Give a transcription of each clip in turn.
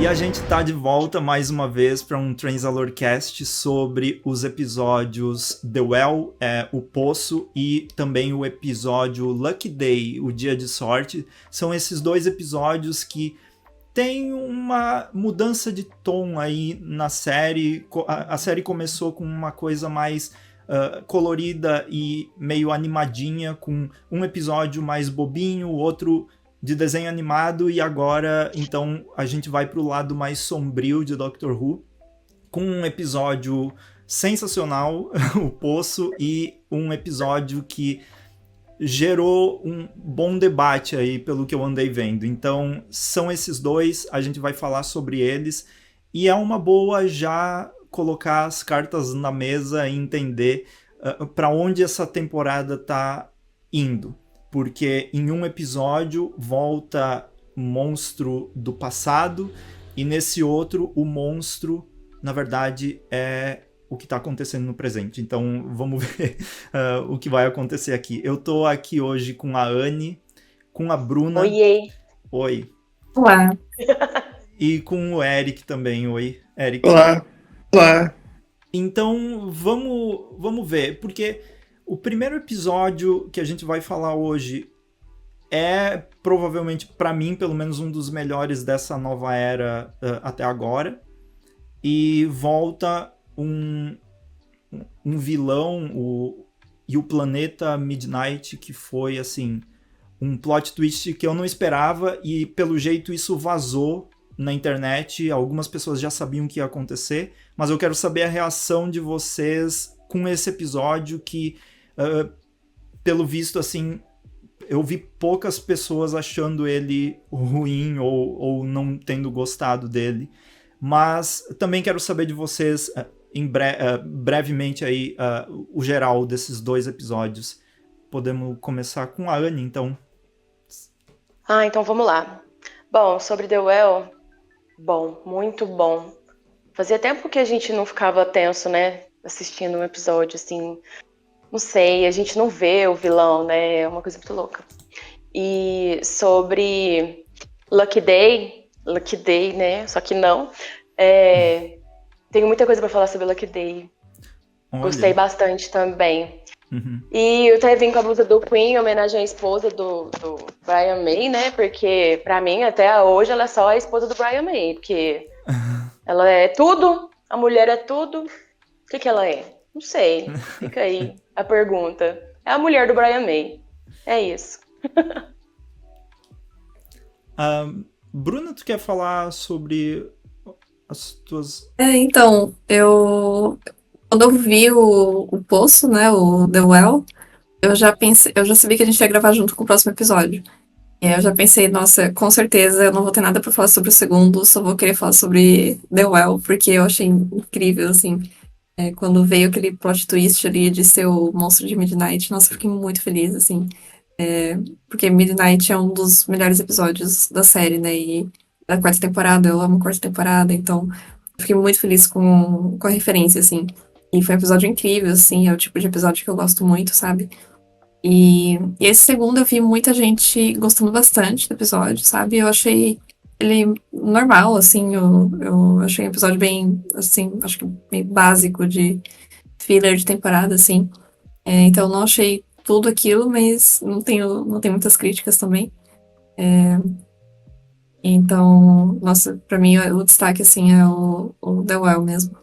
E a gente tá de volta mais uma vez para um Transalorcast sobre os episódios The Well, O Poço, e também o episódio Lucky Day, o Dia de Sorte. São esses dois episódios que tem uma mudança de tom aí na série. A série começou com uma coisa mais colorida e meio animadinha, com um episódio mais bobinho, outro de desenho animado, e agora então a gente vai pro lado mais sombrio de Doctor Who, com um episódio sensacional, O Poço, e um episódio que gerou um bom debate aí, pelo que eu andei vendo. Então, são esses dois, a gente vai falar sobre eles, e é uma boa já colocar as cartas na mesa e entender para onde essa temporada tá indo. Porque em um episódio volta monstro do passado, e nesse outro o monstro, na verdade, é o que está acontecendo no presente. Então vamos ver o que vai acontecer aqui. Eu tô aqui hoje com a Anne, com a Bruna. Oiê! Oi. Olá. E com o Eric também. Oi, Eric. Olá. Olá. Então vamos ver, porque o primeiro episódio que a gente vai falar hoje é provavelmente, para mim, pelo menos um dos melhores dessa nova era até agora. E volta um vilão, e o planeta Midnight, que foi, assim, um plot twist que eu não esperava, e pelo jeito isso vazou na internet. Algumas pessoas já sabiam o que ia acontecer, mas eu quero saber a reação de vocês com esse episódio que, pelo visto, assim, eu vi poucas pessoas achando ele ruim ou não tendo gostado dele. Mas também quero saber de vocês, brevemente, aí, o geral desses dois episódios. Podemos começar com a Anne, então. Então vamos lá. Bom, sobre The Well, bom, muito bom. Fazia tempo que a gente não ficava tenso, né? Assistindo um episódio, assim, não sei, a gente não vê o vilão, né? É uma coisa muito louca. E sobre Lucky Day, né? Só que não. Tenho muita coisa pra falar sobre Lucky Day. Olha. Gostei bastante também. Uhum. E eu até vim com a blusa do Queen, em homenagem à esposa do Brian May, né? Porque, pra mim, até hoje, ela é só a esposa do Brian May. Porque ela é tudo, a mulher é tudo. O que ela é? Não sei. Fica aí a pergunta. É a mulher do Brian May. É isso. Bruna, tu quer falar sobre as tuas... Então, quando eu vi o Poço, né, o The Well, eu já sabia que a gente ia gravar junto com o próximo episódio. E aí eu já pensei, nossa, com certeza eu não vou ter nada pra falar sobre o segundo, só vou querer falar sobre The Well, porque eu achei incrível, assim. Quando veio aquele plot twist ali de ser o monstro de Midnight, nossa, eu fiquei muito feliz, assim. Porque Midnight é um dos melhores episódios da série, né, e da quarta temporada, eu amo a quarta temporada, então eu fiquei muito feliz com a referência, assim. E foi um episódio incrível, assim, é o tipo de episódio que eu gosto muito, sabe? E esse segundo eu vi muita gente gostando bastante do episódio, sabe? Eu achei ele normal, assim, eu achei um episódio bem, assim, acho que bem básico de filler de temporada, assim. Então eu não achei tudo aquilo, mas não tenho muitas críticas também. Então, nossa, pra mim o destaque, assim, é o The Well mesmo.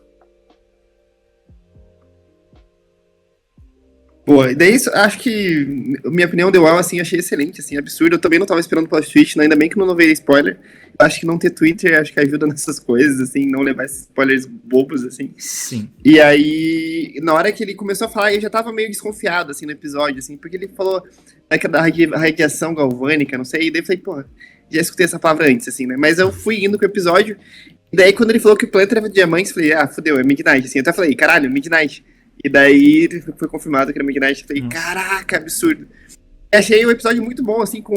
Boa, e daí acho que minha opinião deu assim, eu achei excelente, assim, absurdo. Eu também não tava esperando plot twist, né? Ainda bem que não levei spoiler. Eu acho que não ter Twitter acho que ajuda nessas coisas, assim, não levar esses spoilers bobos, assim. Sim. E aí, na hora que ele começou a falar, eu já tava meio desconfiado, assim, no episódio, assim, porque ele falou da radiação galvânica, não sei, e daí eu falei, pô, já escutei essa palavra antes, assim, né? Mas eu fui indo com o episódio, e daí quando ele falou que o planeta era de diamantes, eu falei, fodeu, é Midnight, assim. Eu até falei, caralho, Midnight. E daí foi confirmado que era Midnight. Eu falei, caraca, absurdo. E achei o episódio muito bom, assim, com...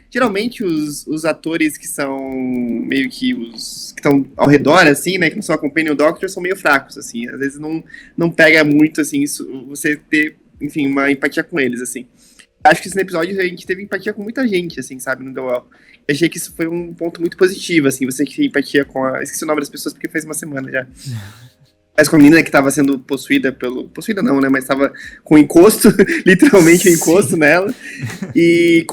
Geralmente os atores que são meio que os... que estão ao redor, assim, né, que não só acompanham o Doctor, são meio fracos, assim. Às vezes não pega muito, assim, isso, você ter, enfim, uma empatia com eles, assim. acho que esse episódio a gente teve empatia com muita gente, assim, sabe, no The Well. Eu achei que isso foi um ponto muito positivo, assim, você que tem empatia com a... Esqueci o nome das pessoas porque faz uma semana já. Mas com a menina que tava sendo possuída pelo... Possuída não, né, mas tava com encosto, literalmente um encosto nela. E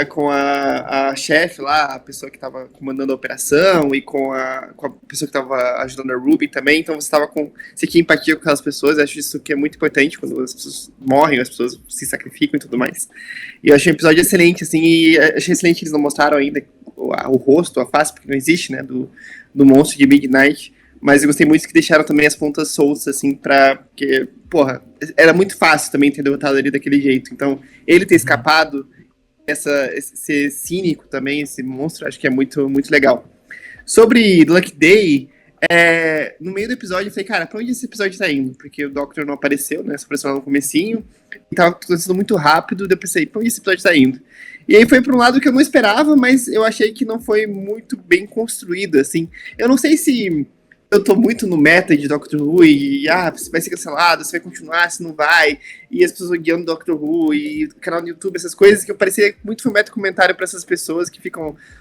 com a chefe lá, a pessoa que tava comandando a operação, e com a pessoa que tava ajudando a Ruby também. Então você tinha empatia com aquelas pessoas. Eu acho isso que é muito importante quando as pessoas morrem, as pessoas se sacrificam e tudo mais. E eu achei um episódio excelente, assim, e achei excelente que eles não mostraram ainda o rosto, a face, porque não existe, né, do monstro de Midnight. Mas eu gostei muito que deixaram também as pontas soltas, assim, porque, porra, era muito fácil também ter derrotado ele daquele jeito. Então, ele ter escapado, ser cínico também, esse monstro, acho que é muito, muito legal. Sobre Lucky Day, no meio do episódio eu falei, cara, pra onde esse episódio tá indo? Porque o Doctor não apareceu, né, só apareceu lá no comecinho, e tava acontecendo muito rápido, daí eu pensei, pra onde esse episódio tá indo? E aí foi pra um lado que eu não esperava, mas eu achei que não foi muito bem construído, assim. Eu não sei se eu tô muito no meta de Doctor Who e você vai ser cancelado, você vai continuar, se não vai, e as pessoas odiando Doctor Who e o canal no YouTube, essas coisas que eu parecia muito foi meta comentário pra essas pessoas que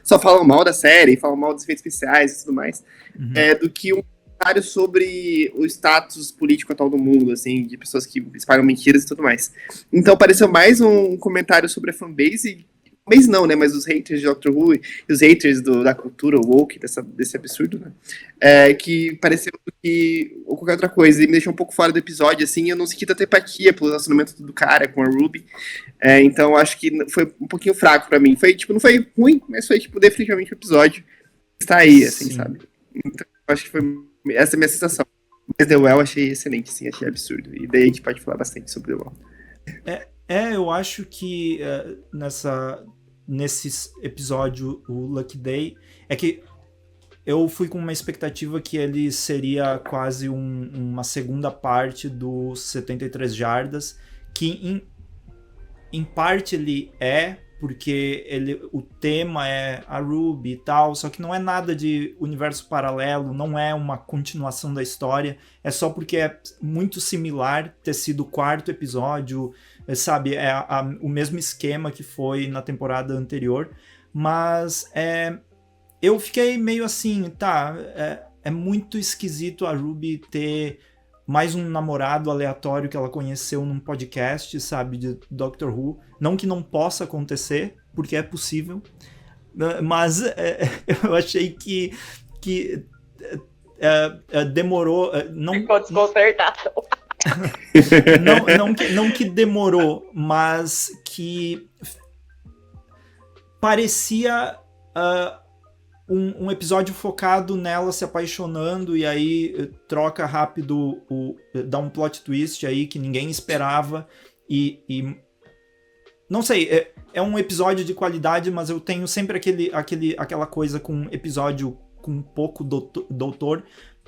só falam mal da série, falam mal dos efeitos especiais e tudo mais, do que um comentário sobre o status político atual do mundo, assim, de pessoas que espalham mentiras e tudo mais. Então pareceu mais um comentário sobre a fanbase, mas não, né, mas os haters de Doctor Who e os haters da cultura woke, desse absurdo, né, que pareceu que, ou qualquer outra coisa, e me deixou um pouco fora do episódio, assim, eu não senti tanta empatia pelo relacionamento do cara com a Ruby, então acho que foi um pouquinho fraco pra mim, não foi ruim, mas foi, definitivamente o episódio está aí, assim, Sim. sabe, então acho que foi essa a minha sensação, mas The Well achei excelente, assim, achei absurdo, e daí a gente pode falar bastante sobre The Well. Eu acho que nesse episódio, o Lucky Day, é que eu fui com uma expectativa que ele seria quase uma segunda parte dos 73 Jardas, que em parte ele porque o tema é a Ruby e tal, só que não é nada de universo paralelo, não é uma continuação da história, é só porque é muito similar ter sido o quarto episódio, sabe, o mesmo esquema que foi na temporada anterior, mas eu fiquei meio assim, é muito esquisito a Ruby ter mais um namorado aleatório que ela conheceu num podcast, sabe, de Doctor Who. Não que não possa acontecer, porque é possível, mas eu achei que demorou... Não, Ficou desconcertado. não que demorou, mas que parecia um episódio focado nela se apaixonando e aí troca rápido, dá um plot twist aí que ninguém esperava e não sei, é um episódio de qualidade, mas eu tenho sempre aquela coisa com episódio com pouco doutor,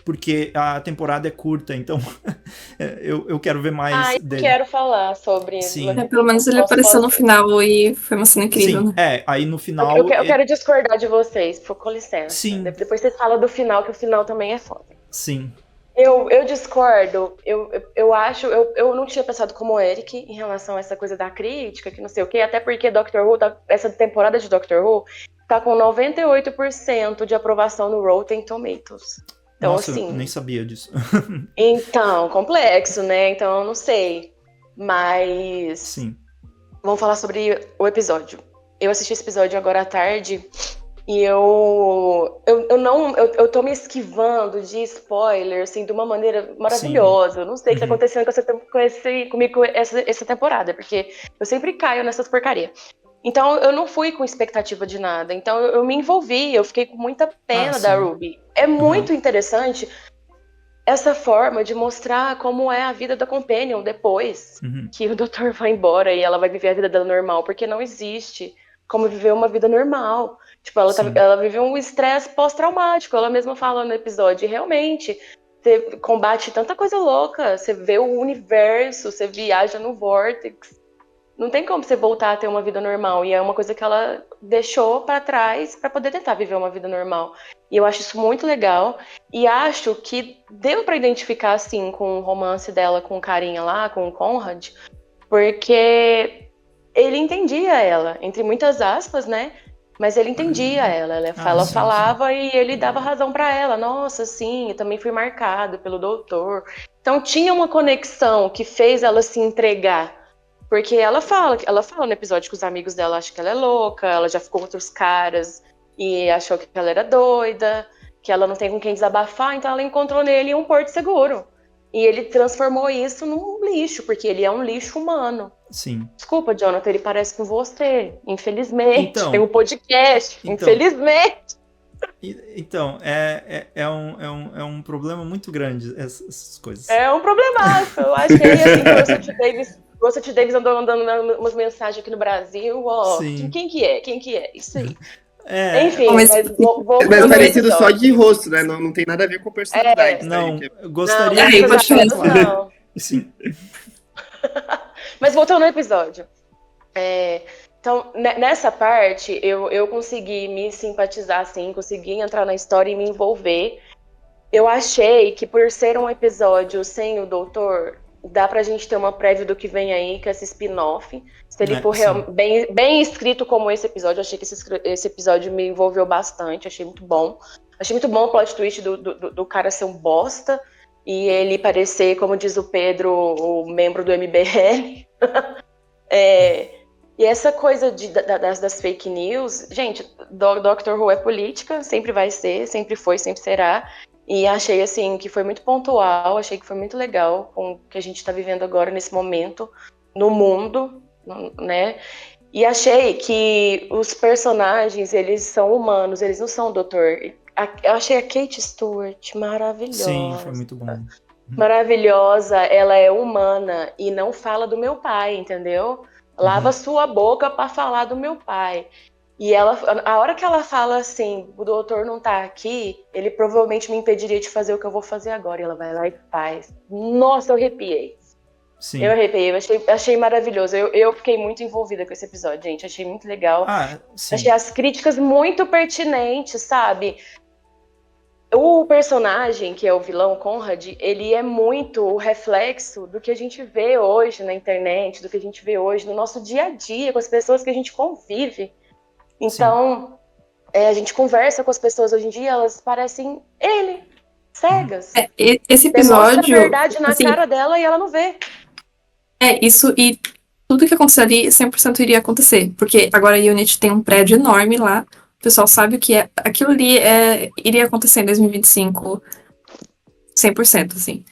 porque a temporada é curta, então eu quero ver mais dele. Eu quero falar sobre... Sim. Pelo menos ele apareceu no final e foi uma cena incrível, Sim, né? aí no final... Eu quero discordar de vocês, com licença. Sim. Depois vocês falam do final, que o final também é foda. Sim. Eu discordo, eu acho, eu não tinha pensado como o Eric em relação a essa coisa da crítica, que não sei o quê, até porque Doctor Who, essa temporada de Doctor Who, tá com 98% de aprovação no Rotten Tomatoes. Então, Nossa, assim, eu nem sabia disso. Então, complexo, né? Então, eu não sei. Mas... Sim. Vamos falar sobre o episódio. Eu assisti esse episódio agora à tarde e eu tô me esquivando de spoiler, assim, de uma maneira maravilhosa. Sim. Eu não sei o que tá acontecendo comigo essa temporada, porque eu sempre caio nessas porcarias. Então, eu não fui com expectativa de nada. Então, eu me envolvi, eu fiquei com muita pena da Ruby. É muito interessante essa forma de mostrar como é a vida da Companion depois que o doutor vai embora e ela vai viver a vida dela normal, porque não existe como viver uma vida normal. Tipo, ela viveu um estresse pós-traumático, ela mesma fala no episódio, e realmente, você combate tanta coisa louca, você vê o universo, você viaja no Vortex, não tem como você voltar a ter uma vida normal, e é uma coisa que ela deixou pra trás pra poder tentar viver uma vida normal. E eu acho isso muito legal, e acho que deu pra identificar, assim, com o romance dela com o carinha lá, com o Conrad, porque ele entendia ela, entre muitas aspas, né? Mas ele entendia ela. Ela sim, falava e ele dava razão para ela. Nossa, sim, eu também fui marcado pelo doutor. Então tinha uma conexão que fez ela se entregar. Porque ela fala no episódio que os amigos dela acham que ela é louca, ela já ficou com outros caras e achou que ela era doida, que ela não tem com quem desabafar, então ela encontrou nele um porto seguro. E ele transformou isso num lixo, porque ele é um lixo humano. sim. Desculpa, Jonathan, ele parece com você, infelizmente. Então, tem um podcast, infelizmente. Então, é um problema muito grande essas coisas. É um problemaço. Eu achei assim que o Russell T. Davis andou mandando umas mensagens aqui no Brasil, ó. Sim. Quem que é? Quem que é? Isso aí. Enfim, mas mas parecido só de rosto, né? Não tem nada a ver com personalidade. Não, tá, eu gostaria de não. Sim. Mas voltando ao episódio. Então, nessa parte, eu consegui me simpatizar, assim, consegui entrar na história e me envolver. Eu achei que por ser um episódio sem o doutor, dá pra gente ter uma prévia do que vem aí, que é esse spin-off. Se ele for bem escrito como esse episódio, eu achei que esse episódio me envolveu bastante, achei muito bom. Achei muito bom o plot twist do cara ser um bosta e ele parecer, como diz o Pedro, o membro do MBL. E essa coisa das fake news, gente, Doctor Who é política, sempre vai ser, sempre foi, sempre será. E achei, assim, que foi muito pontual, achei que foi muito legal com o que a gente está vivendo agora, nesse momento, no mundo, né? E achei que os personagens, eles são humanos, eles não são doutor. Eu achei a Kate Stewart maravilhosa. Sim, foi muito bom. Maravilhosa, ela é humana e não fala do meu pai, entendeu? Lava sua boca para falar do meu pai. E a hora que ela fala assim, o doutor não tá aqui, ele provavelmente me impediria de fazer o que eu vou fazer agora. E ela vai lá e faz. Nossa, eu arrepiei. Sim. Eu arrepiei, achei maravilhoso. Eu fiquei muito envolvida com esse episódio, gente. Achei muito legal. Sim. Achei as críticas muito pertinentes, sabe? O personagem, que é o vilão, Conrad, ele é muito o reflexo do que a gente vê hoje na internet, do que a gente vê hoje no nosso dia a dia, com as pessoas que a gente convive. Então, a gente conversa com as pessoas hoje em dia, elas parecem ele, cegas. Esse episódio... Demonstra a verdade na cara dela e ela não vê. Isso, e tudo que acontecer ali 100% iria acontecer. Porque agora a Unity tem um prédio enorme lá, o pessoal sabe o que é. Aquilo ali iria acontecer em 2025, 100%, assim.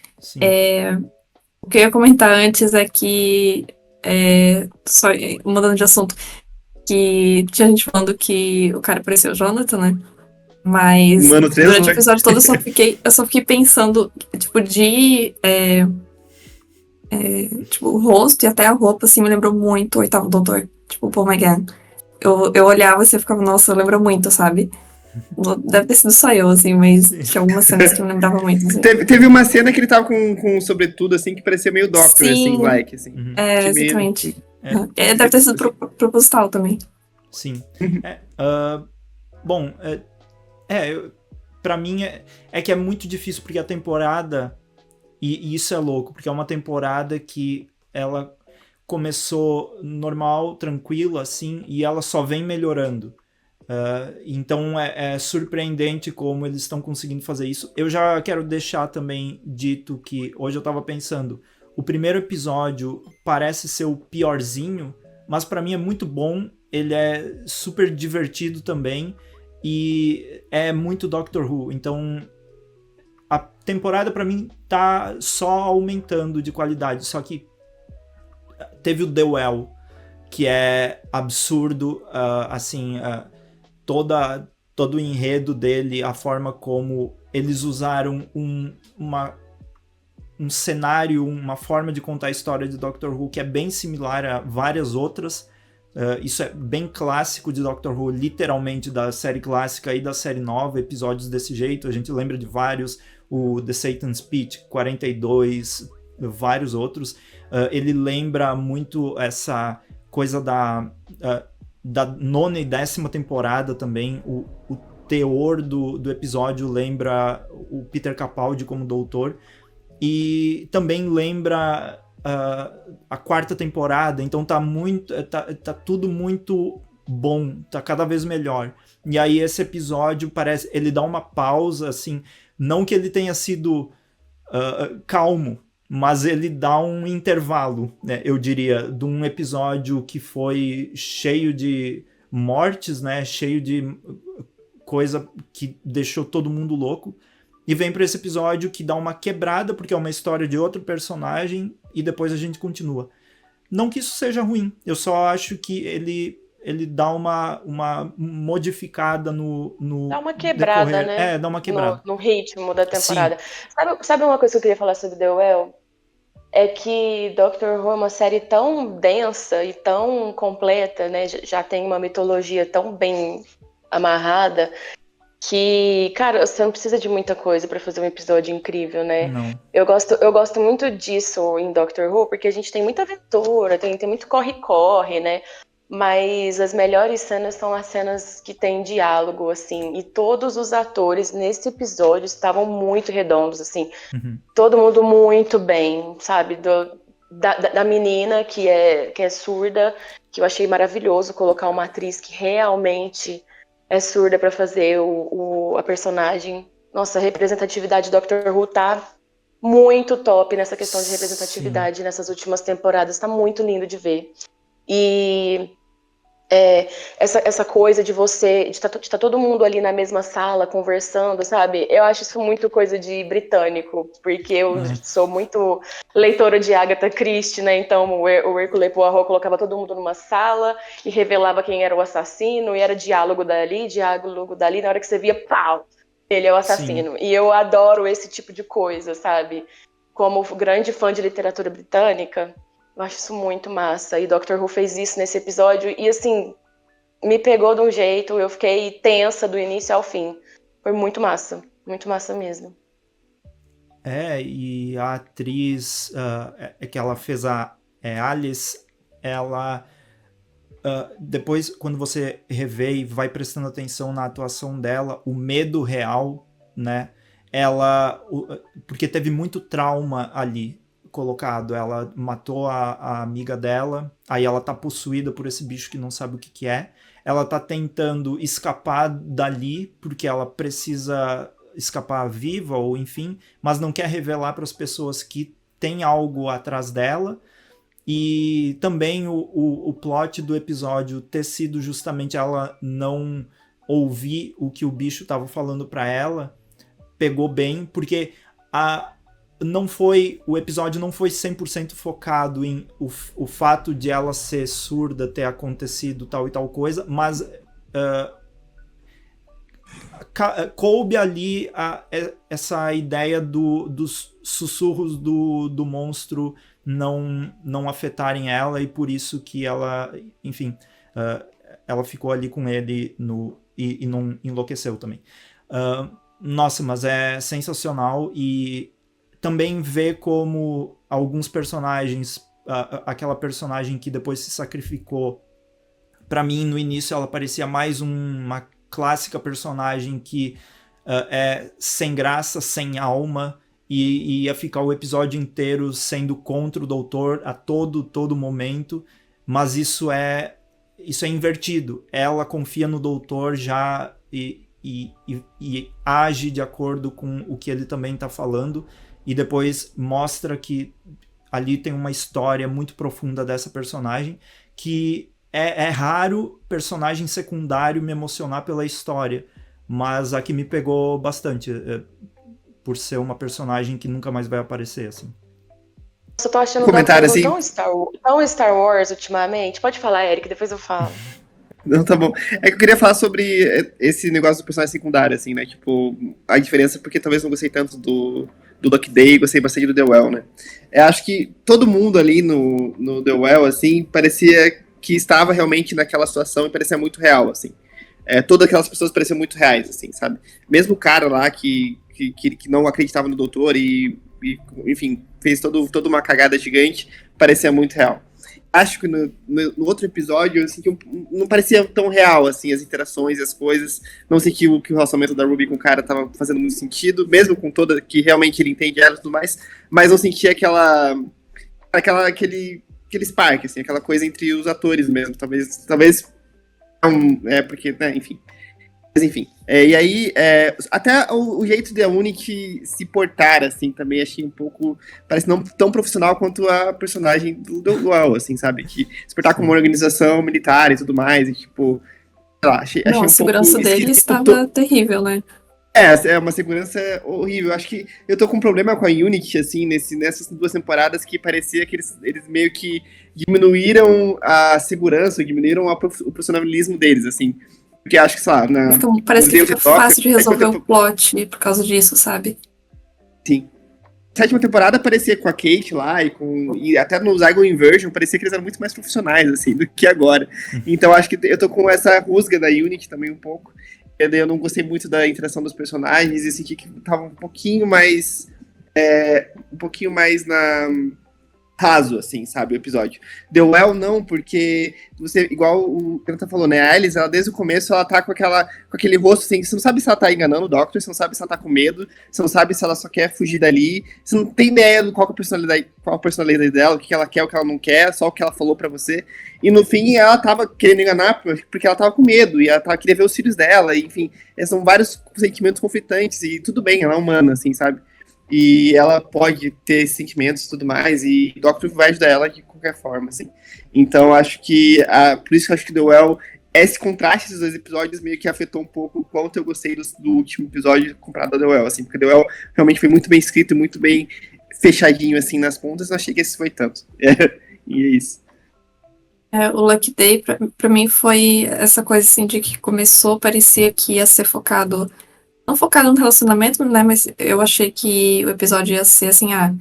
O que eu ia comentar antes é que, só mudando de assunto, que tinha gente falando que o cara parecia o Jonathan, né? Mas durante o episódio todo eu só fiquei pensando, tipo, tipo, o rosto e até a roupa, assim, me lembrou muito o Oitavo Doutor, tipo, o Paul McGann. Eu olhava assim e ficava, nossa, lembra muito, sabe? Deve ter sido só eu, assim, mas tinha algumas cenas que me lembravam muito, assim. Teve uma cena que ele tava com um sobretudo, assim, que parecia meio Doctor, assim, like, assim. Exatamente. Deve ter sido proposital também. Sim. Bom, pra mim é que é muito difícil, porque a temporada, e isso é louco, porque é uma temporada que ela começou normal, tranquila, assim, e ela só vem melhorando. Então é surpreendente como eles estão conseguindo fazer isso. Eu já quero deixar também dito que hoje eu tava pensando, o primeiro episódio parece ser o piorzinho, mas pra mim é muito bom, ele é super divertido também, e é muito Doctor Who, então a temporada pra mim tá só aumentando de qualidade, só que teve o The Well, que é absurdo, todo o enredo dele, a forma como eles usaram um cenário, uma forma de contar a história de Doctor Who que é bem similar a várias outras. Isso é bem clássico de Doctor Who, literalmente da série clássica e da série nova, episódios desse jeito, a gente lembra de vários, o The Satan's Speech 42, vários outros. Ele lembra muito essa coisa da 9ª e 10ª temporada também, o teor do episódio lembra o Peter Capaldi como doutor, e também lembra a quarta temporada, então tá tudo muito bom, tá cada vez melhor. E aí esse episódio parece, ele dá uma pausa, assim, não que ele tenha sido calmo, mas ele dá um intervalo, né, eu diria, de um episódio que foi cheio de mortes, né, cheio de coisa que deixou todo mundo louco, e vem para esse episódio que dá uma quebrada, porque é uma história de outro personagem, e depois a gente continua. Não que isso seja ruim, eu só acho que ele dá uma modificada no Dá uma quebrada, decorrer. né? Dá uma quebrada. No ritmo da temporada. Sim. Sabe uma coisa que eu queria falar sobre The Well? É que Doctor Who é uma série tão densa e tão completa, né? Já tem uma mitologia tão bem amarrada que, cara, você não precisa de muita coisa pra fazer um episódio incrível, né? Não. Eu gosto muito disso em Doctor Who, porque a gente tem muita aventura, tem muito corre-corre, né? Mas as melhores cenas são as cenas que tem diálogo, assim. E todos os atores nesse episódio estavam muito redondos, assim. Uhum. Todo mundo muito bem, sabe? Da menina que é surda, que eu achei maravilhoso colocar uma atriz que realmente é surda pra fazer a personagem. Nossa, a representatividade do Doctor Who tá muito top nessa questão de representatividade. Sim. Nessas últimas temporadas. Tá muito lindo de ver. E essa coisa de tá todo mundo ali na mesma sala conversando, sabe? Eu acho isso muito coisa de britânico, porque eu sou muito leitora de Agatha Christie, né? Então o Hercule Poirot colocava todo mundo numa sala e revelava quem era o assassino, e era diálogo dali, na hora que você via, pau! Ele é o assassino. Sim. E eu adoro esse tipo de coisa, sabe? Como grande fã de literatura britânica, eu acho isso muito massa. E Doctor Who fez isso nesse episódio. E, assim, me pegou de um jeito. Eu fiquei tensa do início ao fim. Foi muito massa. Muito massa mesmo. E a atriz que ela fez a Alice, ela... depois, quando você revê e vai prestando atenção na atuação dela, o medo real, né? Porque teve muito trauma ali colocado, ela matou a amiga dela, aí ela tá possuída por esse bicho que não sabe o que é, ela tá tentando escapar dali, porque ela precisa escapar viva, ou enfim, mas não quer revelar para as pessoas que tem algo atrás dela, e também o plot do episódio ter sido justamente ela não ouvir o que o bicho tava falando para ela, pegou bem, porque o episódio não foi 100% focado em o fato de ela ser surda ter acontecido tal e tal coisa, mas coube ali essa ideia dos sussurros do monstro não afetarem ela, e por isso que ela, enfim, ela ficou ali com ele e não enlouqueceu também. Nossa, mas é sensacional, e também ver como alguns personagens, aquela personagem que depois se sacrificou, pra mim no início ela parecia mais uma clássica personagem que é sem graça, sem alma, e ia ficar o episódio inteiro sendo contra o doutor a todo momento, mas isso é invertido. Ela confia no doutor já e age de acordo com o que ele também está falando, e depois mostra que ali tem uma história muito profunda dessa personagem, que é raro personagem secundário me emocionar pela história, mas a que me pegou bastante, por ser uma personagem que nunca mais vai aparecer, assim. Eu tô achando comentário assim tão Star Wars ultimamente. Pode falar, Eric, depois eu falo. Não, tá bom. É que eu queria falar sobre esse negócio do personagem secundário, assim, né? Tipo, a diferença, porque talvez não gostei tanto do Lockday, gostei bastante do The Well, né? Eu acho que todo mundo ali no The Well, assim, parecia que estava realmente naquela situação e parecia muito real, assim. Todas aquelas pessoas pareciam muito reais, assim, sabe? Mesmo o cara lá que não acreditava no doutor e enfim, fez toda uma cagada gigante, parecia muito real. Acho que no outro episódio, assim, que não parecia tão real, assim, as interações e as coisas. Não sei que o relacionamento da Ruby com o cara tava fazendo muito sentido, mesmo com toda, que realmente ele entende ela e tudo mais, mas não sentia aquele spark, assim, aquela coisa entre os atores mesmo. Talvez porque, né, enfim. Mas enfim, e aí, até o jeito de a Unity se portar, assim, também achei um pouco, parece não tão profissional quanto a personagem do Dual, assim, sabe? Que se portar como uma organização militar e tudo mais, e tipo, sei lá, achei Não, um a segurança pouco dele esquisito. estava terrível, né? É uma segurança horrível. Acho que eu tô com um problema com a Unity, assim, nessas 2 temporadas, que parecia que eles meio que diminuíram a segurança, diminuíram o profissionalismo deles, assim. Porque acho que, sei lá, Parece nos que Deus fica de Tóquio, fácil de resolver o plot por causa disso, sabe? sim. A 7ª temporada parecia com a Kate lá e até no Zygon Inversion parecia que eles eram muito mais profissionais, assim, do que agora. Então acho que eu tô com essa rusga da Unity também um pouco. E daí eu não gostei muito da interação dos personagens e senti que tava um pouquinho mais raso, assim, sabe, o episódio. The Well não, porque você, igual o Jonathan falou, né, a Alice, ela desde o começo, ela tá com aquele rosto, assim, você não sabe se ela tá enganando o Doctor, você não sabe se ela tá com medo, você não sabe se ela só quer fugir dali, você não tem ideia de qual a personalidade dela, o que ela quer, o que ela não quer, só o que ela falou pra você, e no fim ela tava querendo enganar porque ela tava com medo, e ela queria ver os filhos dela, e, enfim, são vários sentimentos conflitantes, e tudo bem, ela é humana, assim, sabe? E ela pode ter esses sentimentos e tudo mais, e o Doctor vai ajudar ela de qualquer forma, assim. Então, acho que, por isso que eu acho que The Well, esse contraste dos 2 episódios meio que afetou um pouco o quanto eu gostei do último episódio comparado a The Well, assim, porque The Well realmente foi muito bem escrito, muito bem fechadinho, assim, nas pontas, eu achei que esse foi tanto. E é isso. O Lucky Day, pra mim, foi essa coisa, assim, de que começou, parecia que ia ser focado... Não focado no relacionamento, né? Mas eu achei que o episódio ia ser assim, a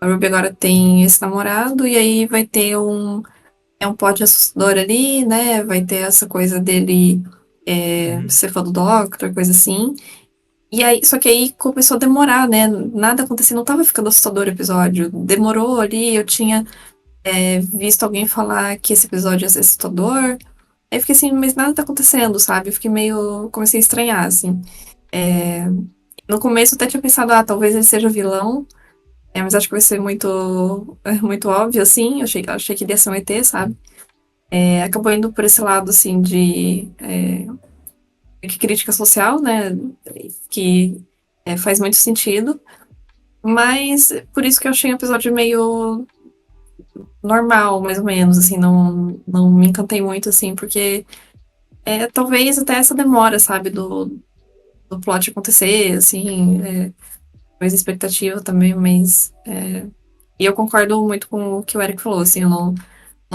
Ruby agora tem esse namorado, e aí vai ter um plot assustador ali, né? Vai ter essa coisa dele ser fã do Doctor, coisa assim. E aí, só que aí começou a demorar, né? Nada acontecia, não tava ficando assustador o episódio. Demorou ali, eu tinha visto alguém falar que esse episódio ia ser assustador. Aí eu fiquei assim, mas nada tá acontecendo, sabe? Eu fiquei comecei a estranhar, assim. No começo eu até tinha pensado, talvez ele seja vilão, mas acho que vai ser muito óbvio, assim. Achei que ele ia ser um ET, sabe? Acabou indo por esse lado, assim, de crítica social, né? Que faz muito sentido. Mas por isso que eu achei o episódio meio normal, mais ou menos, assim. Não me encantei muito, assim, porque talvez até essa demora, sabe? Do plot acontecer, assim, mais expectativa também, mas e eu concordo muito com o que o Eric falou, assim, eu não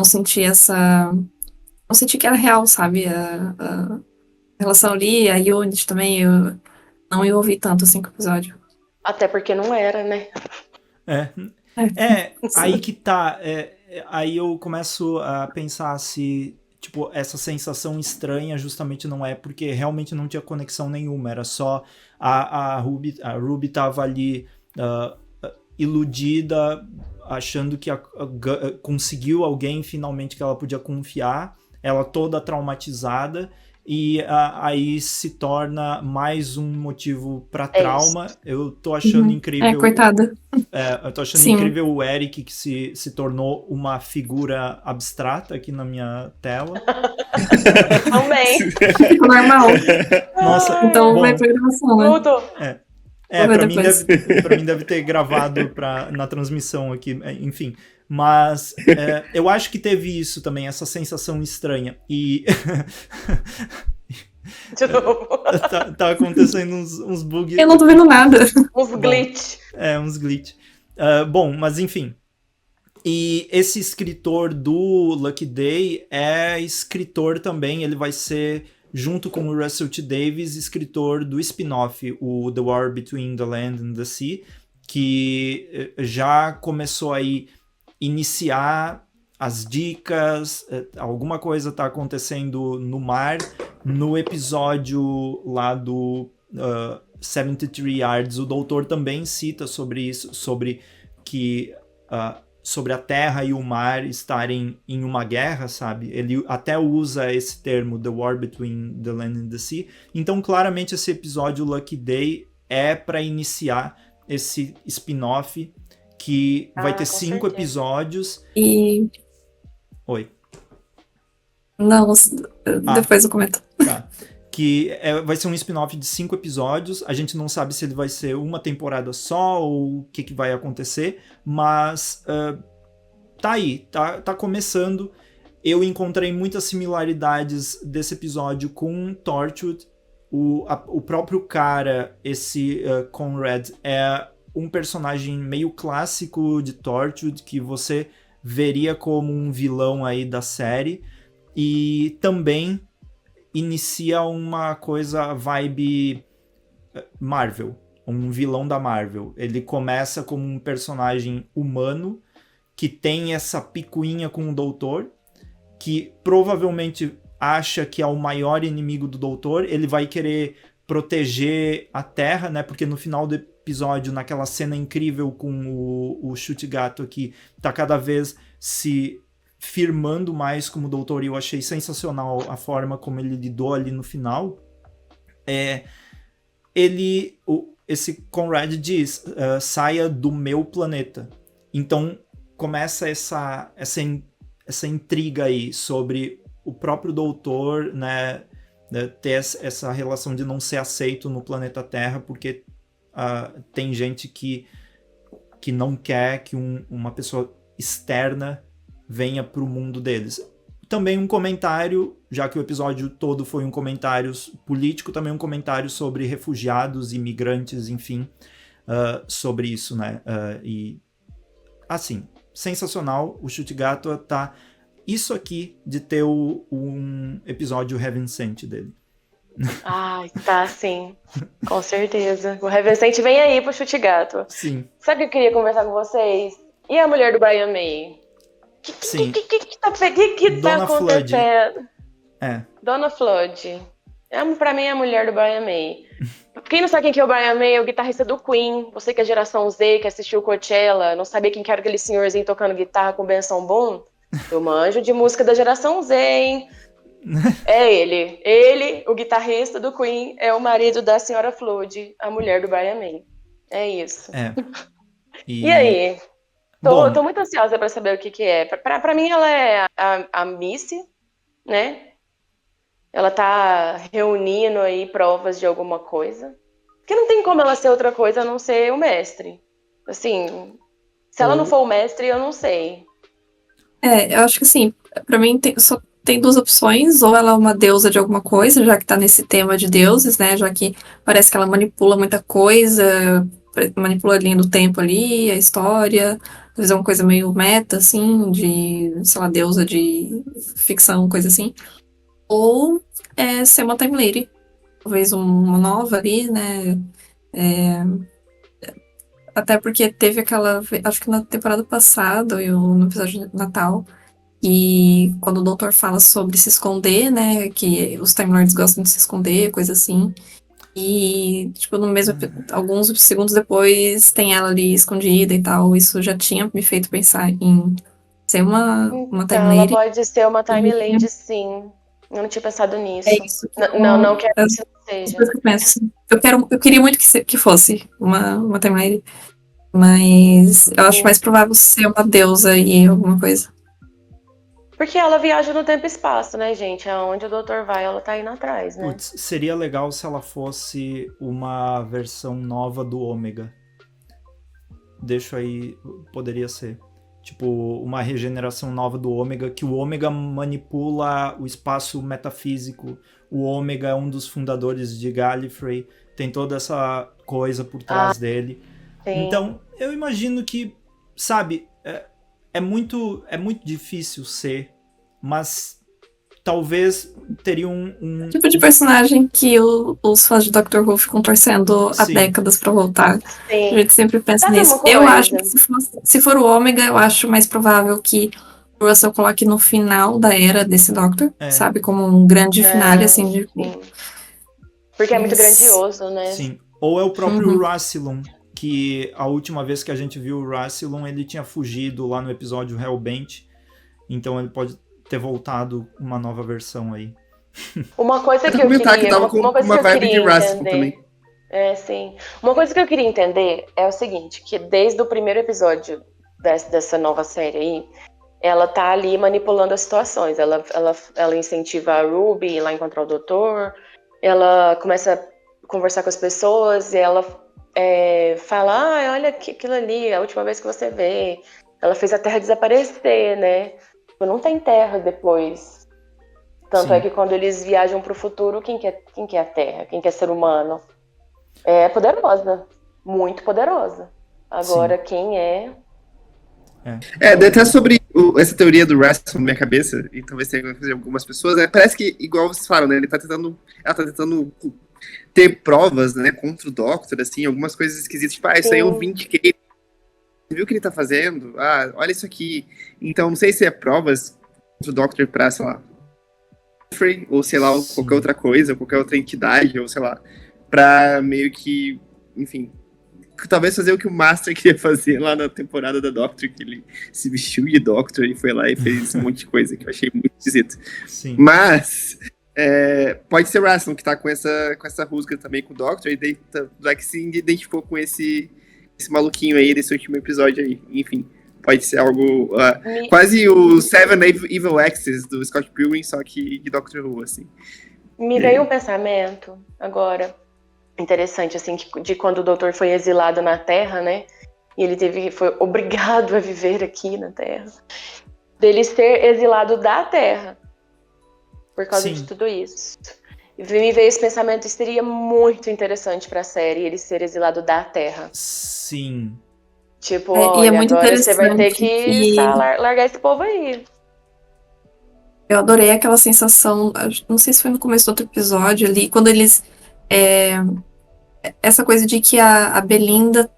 senti não senti que era real, sabe, a relação ali, a Unity também, eu não envolvi tanto, assim, com o episódio. Até porque não era, né? Aí que tá, aí eu começo a pensar se, tipo, essa sensação estranha justamente não é porque realmente não tinha conexão nenhuma, era só a Ruby tava ali iludida, achando que conseguiu alguém finalmente que ela podia confiar, ela toda traumatizada, e aí se torna mais um motivo para trauma. Eu tô achando incrível. Coitada. Eu tô achando Sim. incrível o Eric, que se tornou uma figura abstrata aqui na minha tela. Também. Normal. Nossa, Então bom, vai pra gravação, né? Tudo. Pra mim deve ter gravado na transmissão aqui, enfim. Mas eu acho que teve isso também, essa sensação estranha. E De novo. tá acontecendo uns bugs. Eu não tô vendo nada. Uns glitch. Uns glitch. Bom, mas enfim. E esse escritor do Lucky Day é escritor também, ele vai ser, junto com o Russell T. Davies, escritor do spin-off, o The War Between the Land and the Sea, que já começou aí iniciar as dicas, alguma coisa está acontecendo no mar. No episódio lá do 73 Yards, o doutor também cita sobre isso, sobre a terra e o mar estarem em uma guerra, sabe? Ele até usa esse termo, The War Between the Land and the Sea. Então, claramente, esse episódio Lucky Day é para iniciar esse spin-off que vai ter com 5 certeza. episódios. E. Oi. Não, depois eu comento. Tá. Que vai ser um spin-off de 5 episódios. A gente não sabe se ele vai ser uma temporada só ou o que vai acontecer, mas tá aí, tá começando. Eu encontrei muitas similaridades desse episódio com Torchwood. O próprio cara, esse Conrad, é um personagem meio clássico de Torchwood, que você veria como um vilão aí da série. E também inicia uma coisa vibe Marvel, um vilão da Marvel. Ele começa como um personagem humano que tem essa picuinha com o Doutor, que provavelmente acha que é o maior inimigo do Doutor. Ele vai querer proteger a Terra, né? Porque no final do episódio, naquela cena incrível com o Chute-Gato aqui, tá cada vez se firmando mais como Doutor, e eu achei sensacional a forma como ele lidou ali no final. Esse Conrad diz, saia do meu planeta. Então começa essa intriga aí sobre o próprio Doutor, né, ter essa relação de não ser aceito no planeta Terra, porque tem gente que não quer que uma pessoa externa venha para o mundo deles. Também um comentário, já que o episódio todo foi um comentário político, também um comentário sobre refugiados, imigrantes, enfim, sobre isso, né? E, assim, sensacional. O Chute-Gato tá isso aqui de ter um episódio Heaven Sent dele. Ai, tá, sim. Com certeza. O Heaven Sent vem aí pro Chute-Gato. Sim. Sabe o que eu queria conversar com vocês? E a mulher do Brian May? Sim. O que tá acontecendo? Donna Flood. Pra mim é a mulher do Brian May. Quem não sabe quem que é o Brian May, é o guitarrista do Queen. Você que é geração Z, que assistiu o Coachella, não sabia quem que era aquele senhorzinho tocando guitarra com Benção Boom? Eu manjo de música da geração Z, hein? É ele. Ele, o guitarrista do Queen, é o marido da senhora Flood, a mulher do Brian May. É isso. E aí? Tô muito ansiosa pra saber o que é. Pra mim, ela é a Missy, né? Ela tá reunindo aí provas de alguma coisa. Porque não tem como ela ser outra coisa a não ser o mestre. Assim, se ela não for o mestre, eu não sei. Eu acho que assim, pra mim só tem duas opções. Ou ela é uma deusa de alguma coisa, já que tá nesse tema de deuses, né? Já que parece que ela manipula muita coisa, manipula a linha do tempo ali, a história. Às vezes é uma coisa meio meta, assim, de, sei lá, deusa de ficção, coisa assim. Ou ser uma Time Lady. Talvez uma nova ali, né? Até porque teve aquela, acho que na temporada passada, ou no episódio de Natal, e quando o doutor fala sobre se esconder, né? Que os Time Lords gostam de se esconder, coisa assim. E, tipo, no mesmo, alguns segundos depois tem ela ali escondida e tal. Isso já tinha me feito pensar em ser uma Então, Time ela Lady. pode ser uma Time Lady, sim. Eu não tinha pensado nisso. É isso. Não quero que isso seja. Depois que eu penso, assim. Eu queria muito que fosse uma Time Lady. Mas eu acho mais provável ser uma deusa e alguma coisa. Porque ela viaja no tempo e espaço, né, gente? Aonde o doutor vai, ela tá indo atrás, né? Putz, seria legal se ela fosse uma versão nova do Ômega. Deixo aí, poderia ser. Tipo, uma regeneração nova do Ômega, que o Ômega manipula o espaço metafísico. O Ômega é um dos fundadores de Gallifrey. Tem toda essa coisa por trás dele. Sim. Então, eu imagino que, sabe, é muito difícil ser, mas talvez teria um Tipo de personagem que os fãs de Doctor Who ficam torcendo há Sim. décadas pra voltar. Sim. A gente sempre pensa Sabe nisso. uma coisa? Eu acho que se for o Ômega, eu acho mais provável que o Russell coloque no final da era desse Doctor, sabe? Como um grande finale, assim. De... Sim. Porque é muito grandioso, né? Sim. Ou é o próprio Rassilon, que a última vez que a gente viu o Rassilon, ele tinha fugido lá no episódio Hellbent, então ele pode ter voltado uma nova versão aí. Uma coisa que eu comentar queria, que tava com uma coisa uma que eu vibe de queria Rascal entender. também. Sim. Uma coisa que eu queria entender é o seguinte, que desde o primeiro episódio dessa nova série aí, ela tá ali manipulando as situações. Ela incentiva a Ruby a ir lá encontrar o doutor, ela começa a conversar com as pessoas e ela fala, olha aquilo ali, a última vez que você vê. Ela fez a Terra desaparecer, né? Tipo, não tem Terra depois. Tanto Sim. é que quando eles viajam pro futuro, quem que é a Terra? Quem que é ser humano? É poderosa. Muito poderosa. Agora, quem é... Até sobre essa teoria do Russell na minha cabeça, e talvez tenha algumas pessoas, né, parece que, igual vocês falam, né, ela tá tentando ter provas, né, contra o Doctor, assim, algumas coisas esquisitas, tipo, isso aí é um Sim. Vindicator, você viu o que ele tá fazendo? Olha isso aqui. Então, não sei se é provas contra o Doctor pra, sei lá, ou sei lá, qualquer outra coisa, qualquer outra entidade, ou sei lá, pra meio que, enfim, talvez fazer o que o Master queria fazer lá na temporada da Doctor, que ele se vestiu de Doctor e foi lá e fez um monte de coisa que eu achei muito esquisito. Sim. Mas pode ser o Rassilon que tá com essa rusga também com o Doctor, e daí já que se identificou com esse maluquinho aí desse último episódio aí. Enfim, pode ser algo quase o Seven Evil Exes do Scott Pilgrim, só que de Doctor Who, assim. Me veio um pensamento agora interessante, assim, de quando o doutor foi exilado na Terra, né? E ele foi obrigado a viver aqui na Terra. Dele ser exilado da Terra por causa de tudo isso. E me veio esse pensamento, isso seria muito interessante pra série, ele ser exilado da Terra. Sim. Tipo, E é olha, muito agora você vai ter interessante que largar esse povo aí. Eu adorei aquela sensação, não sei se foi no começo do outro episódio ali, quando eles... essa coisa de que a Belinda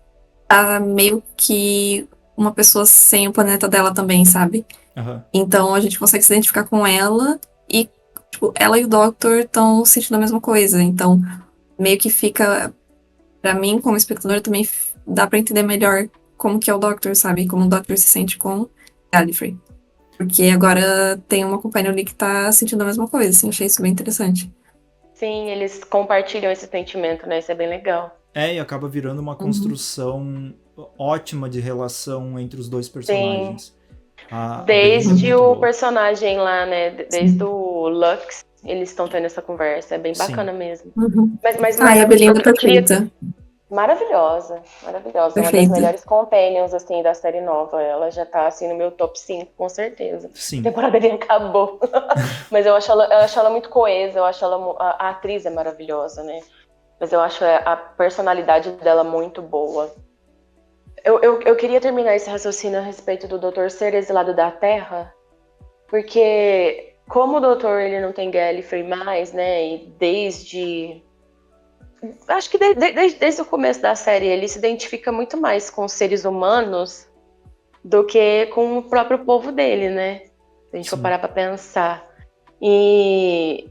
tá meio que uma pessoa sem o planeta dela também, sabe? Uhum. Então a gente consegue se identificar com ela e, tipo, ela e o Doctor estão sentindo a mesma coisa. Então, meio que fica, pra mim, como espectador, também dá pra entender melhor como que é o Doctor, sabe? Como o Doctor se sente com Gallifrey. Porque agora tem uma companhia ali que tá sentindo a mesma coisa, assim, achei isso bem interessante. Sim, eles compartilham esse sentimento, né? Isso é bem legal. E acaba virando uma construção ótima de relação entre os dois personagens. Desde o personagem lá, né? Desde o Lux, eles estão tendo essa conversa. É bem bacana mesmo. Mas a Belinda é perfeita. Maravilhosa. Perfeita. Uma das melhores companions, assim, da série nova. Ela já tá, assim, no meu top 5, com certeza. Sim. A temporada nem acabou. Mas eu acho ela muito coesa. Eu acho a atriz é maravilhosa, né? Mas eu acho a personalidade dela muito boa. Eu queria terminar esse raciocínio a respeito do doutor ser exilado da Terra, porque como o doutor ele não tem Gallifrey mais, né, e acho que desde o começo da série ele se identifica muito mais com os seres humanos do que com o próprio povo dele, né, se a gente for parar pra pensar. E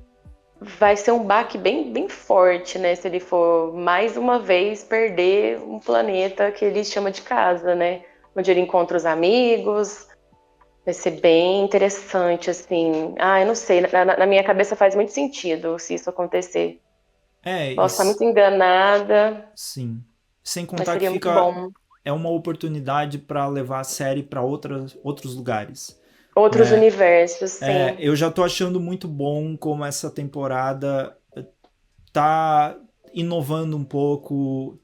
vai ser um baque bem forte, né? Se ele for mais uma vez perder um planeta que ele chama de casa, né? Onde ele encontra os amigos. Vai ser bem interessante, assim. Eu não sei. Na minha cabeça faz muito sentido se isso acontecer. Posso estar muito enganada. Sim. Sem contar que muito bom. É uma oportunidade para levar a série para outros lugares. Outros universos, sim. Eu já tô achando muito bom como essa temporada tá inovando um pouco,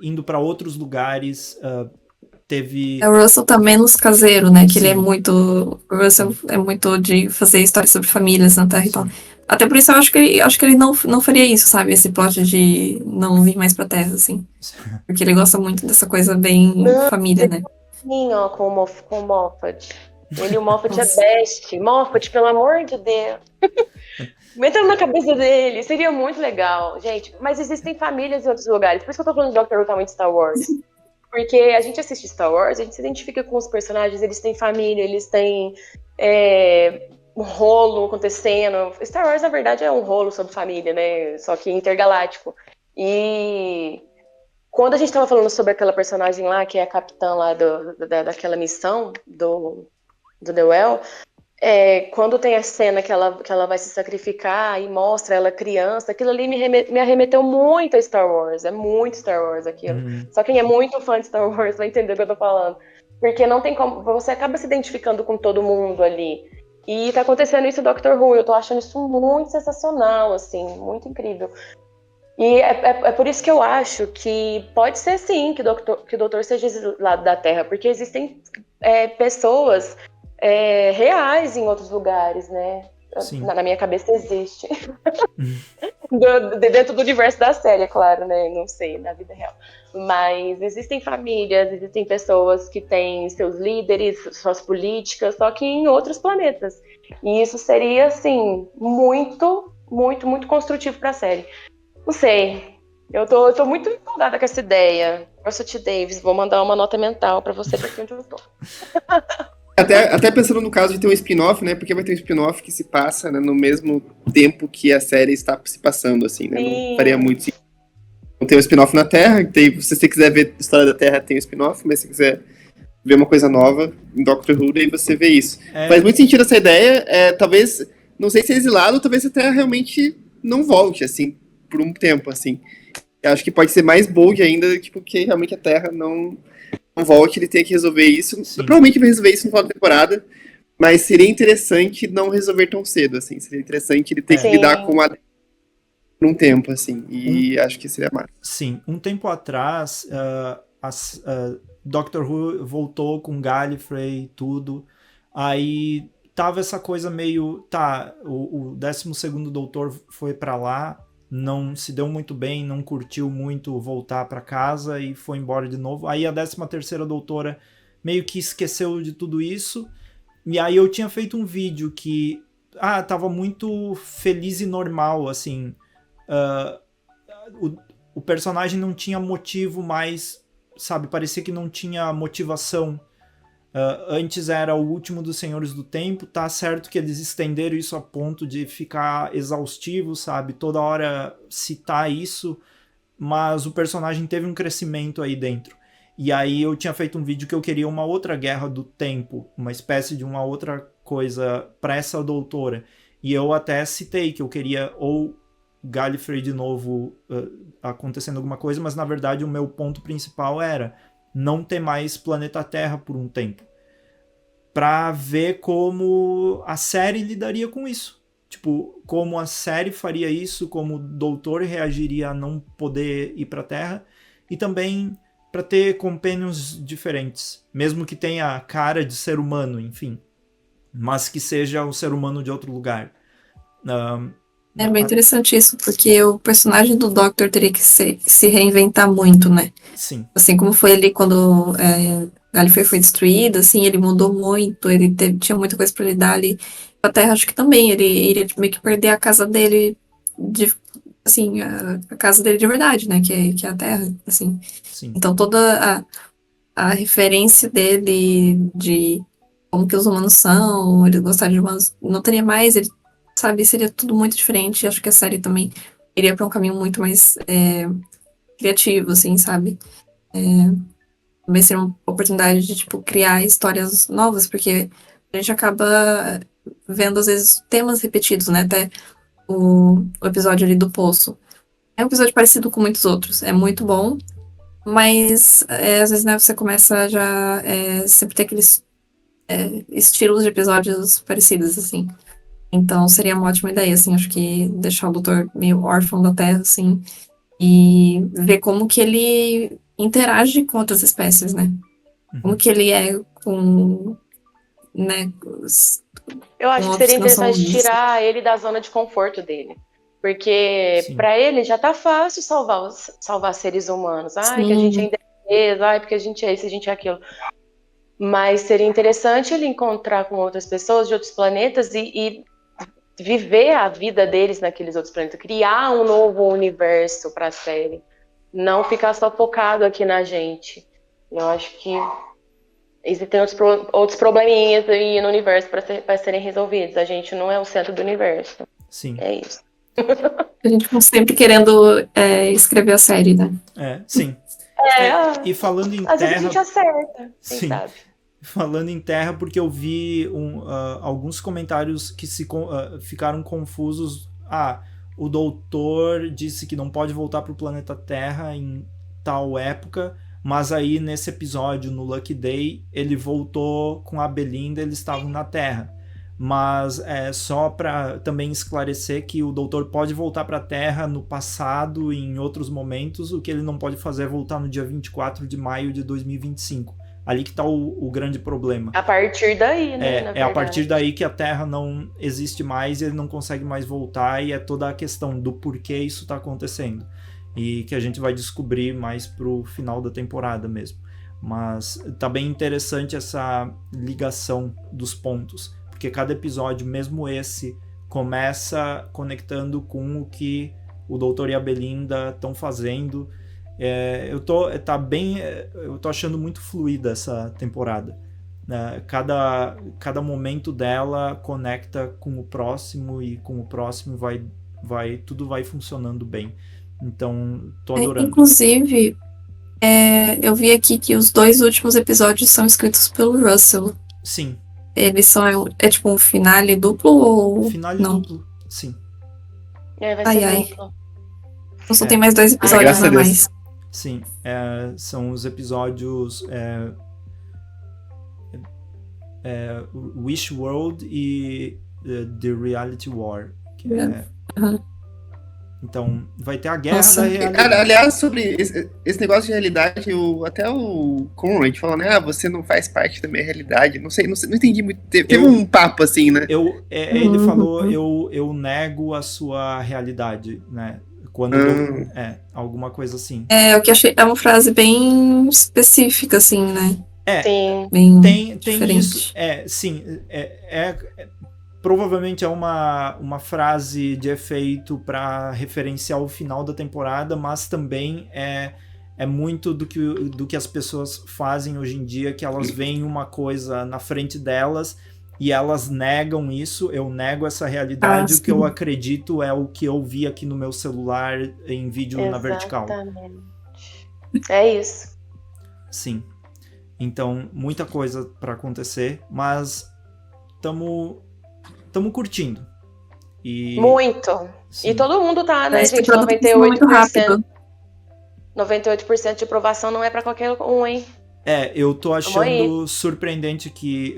indo para outros lugares. O Russell tá menos caseiro, né? Que ele é muito... O Russell é muito de fazer histórias sobre famílias na Terra e tal. Até por isso eu acho que ele não faria isso, sabe? Esse plot de não vir mais pra Terra, assim. Porque ele gosta muito dessa coisa bem família, né? Sim, ó, com o Moffat. Ele e o Moffat é best. Moffat, pelo amor de Deus. Entrando na cabeça dele. Seria muito legal, gente. Mas existem famílias em outros lugares. Por isso que eu tô falando de Doctor Who tá muito Star Wars. Porque a gente assiste Star Wars, a gente se identifica com os personagens, eles têm família, eles têm um rolo acontecendo. Star Wars, na verdade, é um rolo sobre família, né? Só que intergaláctico. E quando a gente tava falando sobre aquela personagem lá, que é a capitã lá daquela missão do The Well, quando tem a cena que ela vai se sacrificar e mostra ela criança, aquilo ali me arremeteu muito a Star Wars. É muito Star Wars aquilo. Só quem é muito fã de Star Wars vai entender o que eu tô falando. Porque não tem como. Você acaba se identificando com todo mundo ali. E tá acontecendo isso em Doctor Who. Eu tô achando isso muito sensacional, assim, muito incrível. E é por isso que eu acho que pode ser sim que o doutor seja esse lado da Terra, porque existem pessoas reais em outros lugares, né? Sim. Na minha cabeça existe. Dentro do universo da série, é claro, né? Não sei, na vida real. Mas existem famílias, existem pessoas que têm seus líderes, suas políticas, só que em outros planetas. E isso seria, assim, muito, muito, muito construtivo para a série. Não sei. Eu tô muito empolgada com essa ideia. Russell Davies, vou mandar uma nota mental pra você pra onde eu tô. Até pensando no caso de ter um spin-off, né? Porque vai ter um spin-off que se passa, né, no mesmo tempo que a série está se passando, assim, né? Sim. Não faria muito sentido. Não tem um spin-off na Terra, se você quiser ver a história da Terra, tem um spin-off, mas se você quiser ver uma coisa nova em Doctor Who, aí você vê isso. Faz muito sentido essa ideia, talvez, não sei se é exilado, talvez a Terra realmente não volte, assim, por um tempo, assim. Eu acho que pode ser mais bold ainda, tipo, que realmente a Terra não volte, ele tem que resolver isso. Sim. Provavelmente vai resolver isso no final da temporada, mas seria interessante não resolver tão cedo, assim. Seria interessante ele ter que lidar com a por um tempo, assim. E acho que seria massa. Sim. Um tempo atrás, Doctor Who voltou com Gallifrey e tudo. Aí tava essa coisa meio... Tá, o 12º Doutor foi pra lá, não se deu muito bem, não curtiu muito voltar pra casa e foi embora de novo. Aí a 13ª Doutora meio que esqueceu de tudo isso. E aí eu tinha feito um vídeo que... tava muito feliz e normal, assim... o personagem não tinha motivo mais, sabe? Parecia que não tinha motivação. Antes era o último dos Senhores do Tempo, tá certo que eles estenderam isso a ponto de ficar exaustivo, sabe? Toda hora citar isso, mas o personagem teve um crescimento aí dentro. E aí eu tinha feito um vídeo que eu queria uma outra guerra do tempo, uma espécie de uma outra coisa pra essa doutora. E eu até citei que eu queria ou Gallifrey de novo acontecendo alguma coisa, mas na verdade o meu ponto principal era não ter mais planeta Terra por um tempo. Pra ver como a série lidaria com isso. Tipo, como a série faria isso, como o doutor reagiria a não poder ir pra Terra, e também para ter companions diferentes, mesmo que tenha cara de ser humano, enfim, mas que seja um ser humano de outro lugar. É bem interessante isso, porque o personagem do Doctor teria que se reinventar muito, né? Sim. Assim como foi ali quando Gallifrey foi destruído, assim, ele mudou muito, ele tinha muita coisa pra lidar ali. A Terra, acho que também, ele iria meio que perder a casa dele, assim, a casa dele de verdade, né? Que é a Terra, assim. Sim. Então toda a referência dele de como que os humanos são, ele gostar de humanos, não teria mais, ele, sabe, seria tudo muito diferente. Acho que a série também iria para um caminho muito mais criativo, assim, sabe? Também seria uma oportunidade de, tipo, criar histórias novas, porque a gente acaba vendo, às vezes, temas repetidos, né? Até o episódio ali do Poço. É um episódio parecido com muitos outros, é muito bom, mas às vezes, né, você começa já sempre ter aqueles estilos de episódios parecidos, assim. Então seria uma ótima ideia, assim, acho que deixar o doutor meio órfão da Terra, assim, e ver como que ele interage com outras espécies, né? Como que ele é com, né, Eu acho que seria interessante tirar ele da zona de conforto dele. Porque para ele já tá fácil salvar seres humanos. Ai, que a gente é indefeso, ai, porque a gente é isso, a gente é aquilo. Mas seria interessante ele encontrar com outras pessoas de outros planetas e viver a vida deles naqueles outros planetas, criar um novo universo para a série, não ficar só focado aqui na gente. Eu acho que existem outros probleminhas aí no universo para serem resolvidos. A gente não é o centro do universo. Sim. É isso. A gente está sempre querendo escrever a série, né? Sim. E falando em às Terra... vezes a gente acerta, quem sim. sabe. falando em Terra porque eu vi alguns comentários que ficaram confusos. O doutor disse que não pode voltar para o planeta Terra em tal época, mas aí nesse episódio, no Lucky Day, ele voltou com a Belinda, eles estavam na Terra. Mas é só para também esclarecer que o doutor pode voltar para a Terra no passado e em outros momentos, o que ele não pode fazer é voltar no dia 24 de maio de 2025. Ali que está o grande problema. A partir daí, né? É a partir daí que a Terra não existe mais e ele não consegue mais voltar, e é toda a questão do porquê isso está acontecendo. E que a gente vai descobrir mais pro final da temporada mesmo. Mas tá bem interessante essa ligação dos pontos, porque cada episódio, mesmo esse, começa conectando com o que o Doutor e a Belinda estão fazendo. Eu tô achando muito fluida essa temporada. Cada momento dela conecta com o próximo, e com o próximo tudo vai funcionando bem. Então, tô adorando. Inclusive, eu vi aqui que os 2 últimos episódios são escritos pelo Russell. Sim. Eles são, tipo um finale duplo ou Finale não? duplo, sim. Vai ser duplo. Então só tem mais 2 episódios a mais. Sim, são os episódios Wish World e The Reality War. Que Então, vai ter a guerra da realidade. Aliás, sobre esse negócio de realidade, até o Conrad falou, né? Você não faz parte da minha realidade. Não sei, não entendi muito. Teve um papo assim, né? Ele falou, eu nego a sua realidade, né? Quando alguma coisa assim. O que achei, é uma frase bem específica, assim, né? Sim. Bem tem diferente. isso. Sim. Provavelmente é uma frase de efeito para referenciar o final da temporada, mas também é muito do que as pessoas fazem hoje em dia, que elas veem uma coisa na frente delas e elas negam isso. Eu nego essa realidade. O que eu acredito é o que eu vi aqui no meu celular em vídeo na vertical. Exatamente. É isso. Sim. Então, muita coisa para acontecer, mas estamos curtindo. Muito. Sim. E todo mundo tá, né, gente? Muito rápido. 98% de aprovação não é pra qualquer um, hein? Eu tô achando surpreendente que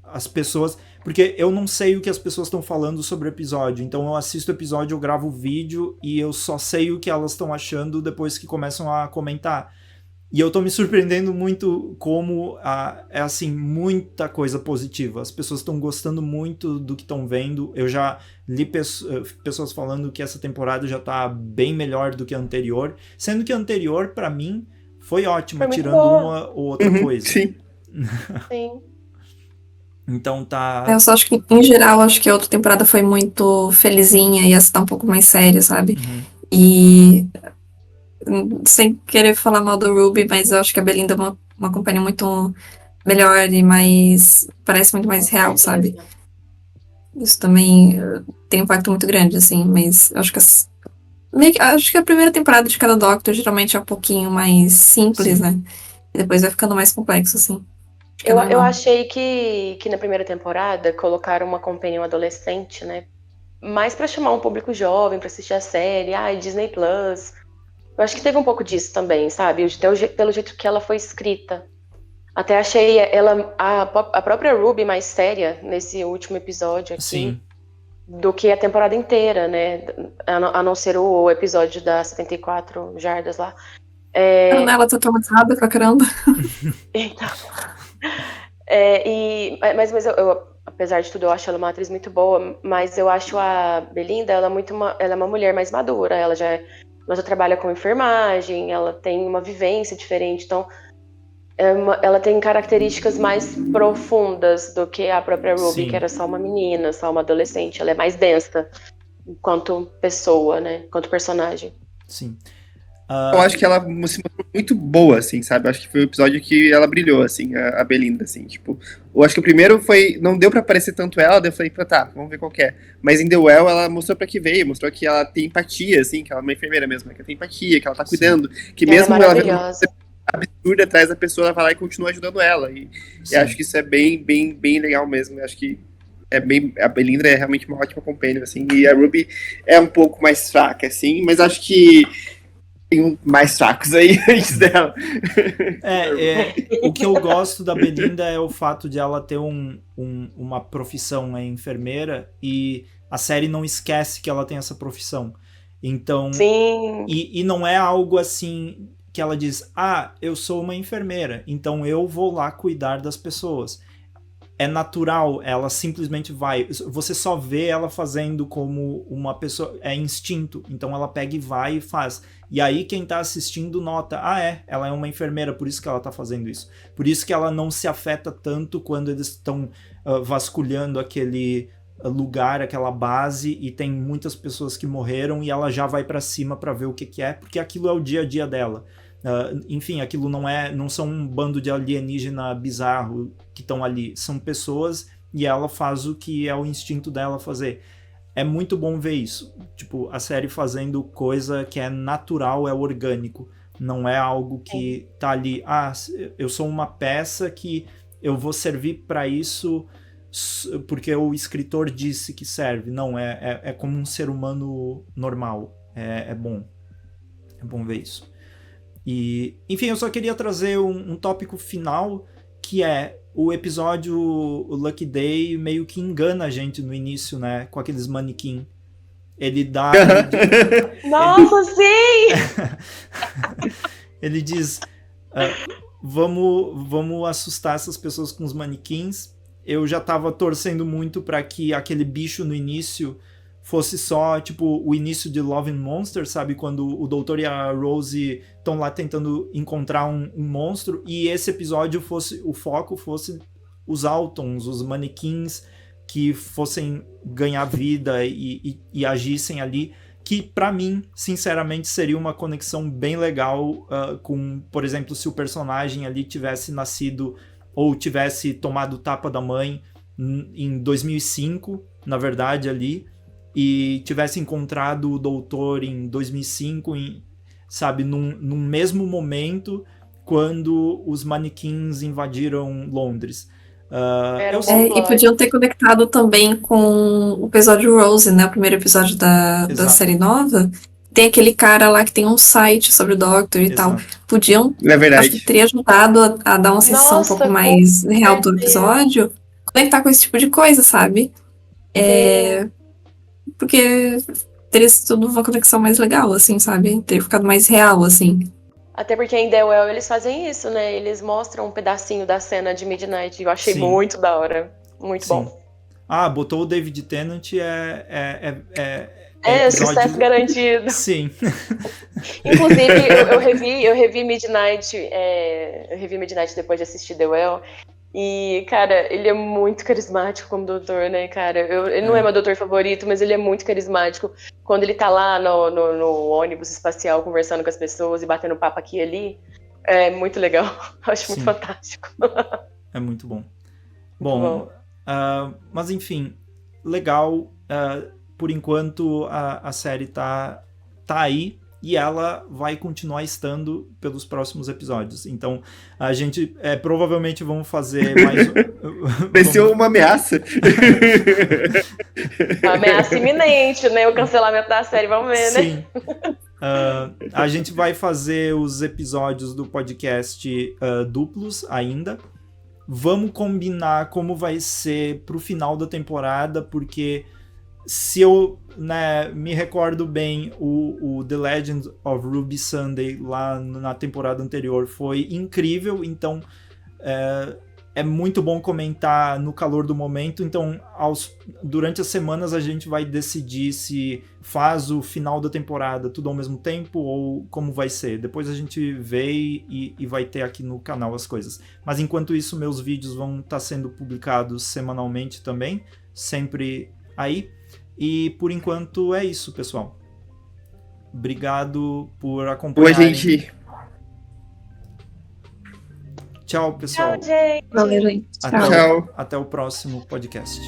as pessoas... Porque eu não sei o que as pessoas estão falando sobre o episódio. Então eu assisto o episódio, eu gravo o vídeo e eu só sei o que elas estão achando depois que começam a comentar. E eu tô me surpreendendo muito como é assim, muita coisa positiva. As pessoas estão gostando muito do que estão vendo. Eu já li pessoas falando que essa temporada já tá bem melhor do que a anterior. Sendo que a anterior, pra mim, foi ótima, tirando uma ou outra coisa. Sim. Sim. Então tá... Eu só acho que, em geral, acho que a outra temporada foi muito felizinha e essa tá um pouco mais séria, sabe? E... sem querer falar mal do Ruby, mas eu acho que a Belinda é uma companhia muito melhor e mais... parece muito mais real, sabe? Isso também tem um impacto muito grande, assim, mas eu acho que acho que a primeira temporada de cada Doctor geralmente é um pouquinho mais simples, né? E depois vai ficando mais complexo, assim. Eu achei que na primeira temporada colocaram uma companhia adolescente, né? Mais pra chamar um público jovem pra assistir a série, Disney Plus. Eu acho que teve um pouco disso também, sabe? Pelo jeito que ela foi escrita. Até achei a própria Ruby mais séria nesse último episódio aqui. Sim. Do que a temporada inteira, né? A não ser o episódio das 74 jardas lá. Ela tá traumatizada pra caramba. Então... mas eu, apesar de tudo, eu acho ela uma atriz muito boa, mas eu acho a Belinda, ela é uma mulher mais madura, ela já trabalha com enfermagem, ela tem uma vivência diferente, então ela tem características mais profundas do que a própria Ruby, que era só uma menina, só uma adolescente. Ela é mais densa enquanto pessoa, né? Enquanto personagem. Sim. Eu acho que ela se mostrou muito boa, assim, sabe? Eu acho que foi o episódio que ela brilhou, assim, a Belinda, assim, tipo... Eu acho que o primeiro não deu pra aparecer tanto ela, daí eu falei, tá, vamos ver qual que é. Mas em The Well, ela mostrou pra que veio, mostrou que ela tem empatia, assim, que ela é uma enfermeira mesmo, que ela tem empatia, que ela tá cuidando, que mesmo ela absurda atrás da pessoa, ela vai lá e continua ajudando ela. E acho que isso é bem, bem, bem legal mesmo. Eu acho que a Belindra é realmente uma ótima companion, assim, e a Ruby é um pouco mais fraca, assim, mas acho que tem mais fracos aí antes dela. O que eu gosto da Belinda é o fato de ela ter uma profissão, enfermeira, e a série não esquece que ela tem essa profissão. Então, Sim. E não é algo assim que ela diz, eu sou uma enfermeira, então eu vou lá cuidar das pessoas. É natural, ela simplesmente vai. Você só vê ela fazendo como uma pessoa. É instinto. Então ela pega e vai e faz. E aí quem tá assistindo nota, ela é uma enfermeira, por isso que ela tá fazendo isso. Por isso que ela não se afeta tanto quando eles estão vasculhando aquele lugar, aquela base, e tem muitas pessoas que morreram e ela já vai pra cima pra ver o que é, porque aquilo é o dia a dia dela. Enfim, aquilo não são um bando de alienígena bizarro que estão ali, são pessoas e ela faz o que é o instinto dela fazer. É muito bom ver isso, tipo, a série fazendo coisa que é natural, é orgânico, não é algo que tá ali, eu sou uma peça que eu vou servir para isso porque o escritor disse que serve. Não, é como um ser humano normal, é bom ver isso. E, enfim, eu só queria trazer um tópico final, que é o episódio Lucky Day meio que engana a gente no início, né? Com aqueles manequim. Ele dá... Nossa, sim! Ele diz, vamos assustar essas pessoas com os manequins. Eu já tava torcendo muito para que aquele bicho no início fosse só, tipo, o início de Love and Monsters, sabe? Quando o Doutor e a Rose estão lá tentando encontrar um monstro, e esse episódio o foco fosse os Autons, os manequins que fossem ganhar vida e agissem ali, que pra mim, sinceramente, seria uma conexão bem legal com, por exemplo, se o personagem ali tivesse nascido ou tivesse tomado tapa da mãe em 2005, na verdade, ali, e tivesse encontrado o Doutor em 2005, sabe, num mesmo momento quando os manequins invadiram Londres. E podiam ter conectado também com o episódio Rose, né? O primeiro episódio da série nova. Tem aquele cara lá que tem um site sobre o Doctor e tal. Podiam, acho que teria ajudado a dar uma sensação um pouco mais real do episódio, conectar com esse tipo de coisa, sabe? Porque teria sido uma conexão mais legal, assim, sabe? Teria ficado mais real, assim. Até porque em The Well eles fazem isso, né? Eles mostram um pedacinho da cena de Midnight. Eu achei muito da hora. Muito bom. Botou o David Tennant sucesso garantido. Sim. Inclusive, eu revi Midnight. Eu revi Midnight depois de assistir The Well. E, cara, ele é muito carismático como doutor, né, cara? Ele não é meu doutor favorito, mas ele é muito carismático. Quando ele tá lá no ônibus espacial conversando com as pessoas e batendo papo aqui e ali, é muito legal. Eu acho muito fantástico. É muito bom. Bom. Mas enfim, legal. Por enquanto a série tá aí. E ela vai continuar estando pelos próximos episódios. Então, a gente provavelmente vamos fazer mais... Vai ser uma ameaça. Uma ameaça iminente, né? O cancelamento da série, vamos ver, né? Sim. A gente vai fazer os episódios do podcast duplos ainda. Vamos combinar como vai ser pro final da temporada, porque... Se eu me recordo bem, o The Legend of Ruby Sunday lá na temporada anterior foi incrível, então é muito bom comentar no calor do momento. Então durante as semanas a gente vai decidir se faz o final da temporada tudo ao mesmo tempo ou como vai ser. Depois a gente vê e vai ter aqui no canal as coisas. Mas enquanto isso, meus vídeos vão estar sendo publicados semanalmente também, sempre aí. E por enquanto é isso, pessoal. Obrigado por acompanhar. Boa, gente. Tchau, pessoal. Tchau, gente. Valeu, gente. Tchau. Até o próximo podcast.